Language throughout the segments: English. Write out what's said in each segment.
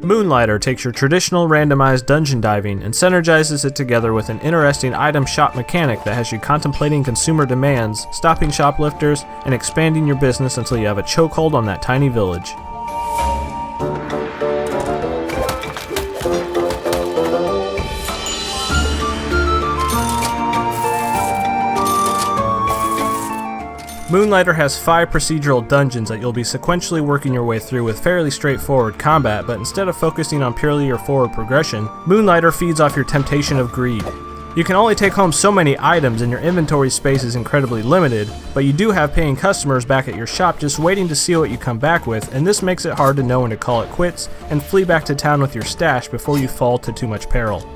Moonlighter takes your traditional randomized dungeon diving and synergizes it together with an interesting item shop mechanic that has you contemplating consumer demands, stopping shoplifters, and expanding your business until you have a chokehold on that tiny village. Moonlighter has 5 procedural dungeons that you'll be sequentially working your way through with fairly straightforward combat, but instead of focusing on purely your forward progression, Moonlighter feeds off your temptation of greed. You can only take home so many items and your inventory space is incredibly limited, but you do have paying customers back at your shop just waiting to see what you come back with, and this makes it hard to know when to call it quits and flee back to town with your stash before you fall to too much peril.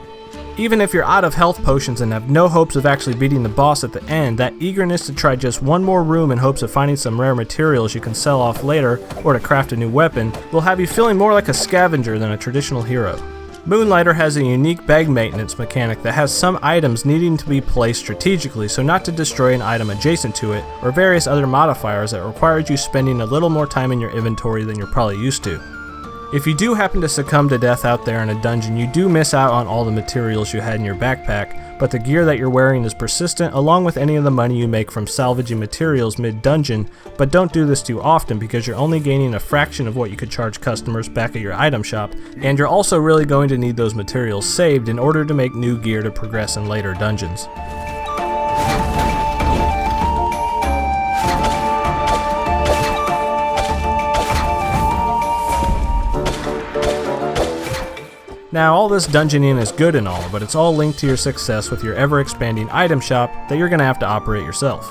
Even if you're out of health potions and have no hopes of actually beating the boss at the end, that eagerness to try just one more room in hopes of finding some rare materials you can sell off later or to craft a new weapon will have you feeling more like a scavenger than a traditional hero. Moonlighter has a unique bag maintenance mechanic that has some items needing to be placed strategically so not to destroy an item adjacent to it, or various other modifiers that requires you spending a little more time in your inventory than you're probably used to. If you do happen to succumb to death out there in a dungeon, you do miss out on all the materials you had in your backpack, but the gear that you're wearing is persistent along with any of the money you make from salvaging materials mid-dungeon, but don't do this too often because you're only gaining a fraction of what you could charge customers back at your item shop, and you're also really going to need those materials saved in order to make new gear to progress in later dungeons. Now, all this dungeoning is good and all, but it's all linked to your success with your ever-expanding item shop that you're going to have to operate yourself.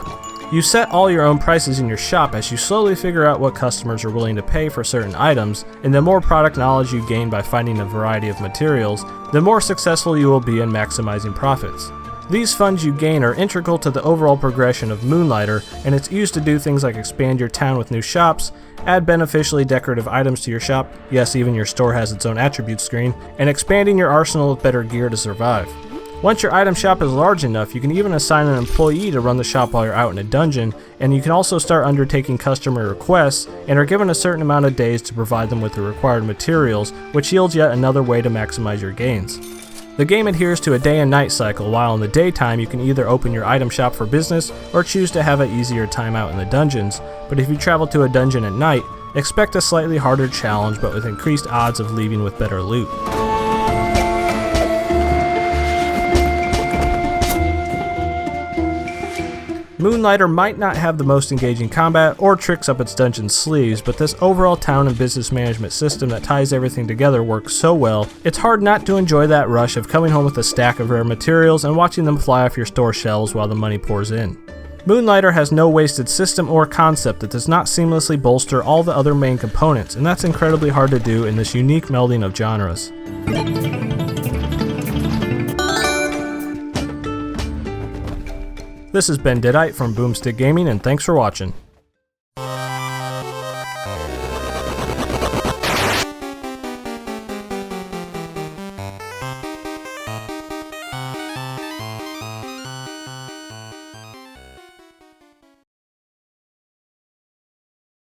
You set all your own prices in your shop as you slowly figure out what customers are willing to pay for certain items, and the more product knowledge you gain by finding a variety of materials, the more successful you will be in maximizing profits. These funds you gain are integral to the overall progression of Moonlighter, and it's used to do things like expand your town with new shops, add beneficially decorative items to your shop, yes, even your store has its own attribute screen, and expanding your arsenal with better gear to survive. Once your item shop is large enough, you can even assign an employee to run the shop while you're out in a dungeon, and you can also start undertaking customer requests and are given a certain amount of days to provide them with the required materials, which yields yet another way to maximize your gains. The game adheres to a day and night cycle, while in the daytime you can either open your item shop for business or choose to have an easier time out in the dungeons, but if you travel to a dungeon at night, expect a slightly harder challenge but with increased odds of leaving with better loot. Moonlighter might not have the most engaging combat or tricks up its dungeon sleeves, but this overall town and business management system that ties everything together works so well, it's hard not to enjoy that rush of coming home with a stack of rare materials and watching them fly off your store shelves while the money pours in. Moonlighter has no wasted system or concept that does not seamlessly bolster all the other main components, and that's incredibly hard to do in this unique melding of genres. This has been Deadite from Boomstick Gaming, and thanks for watching.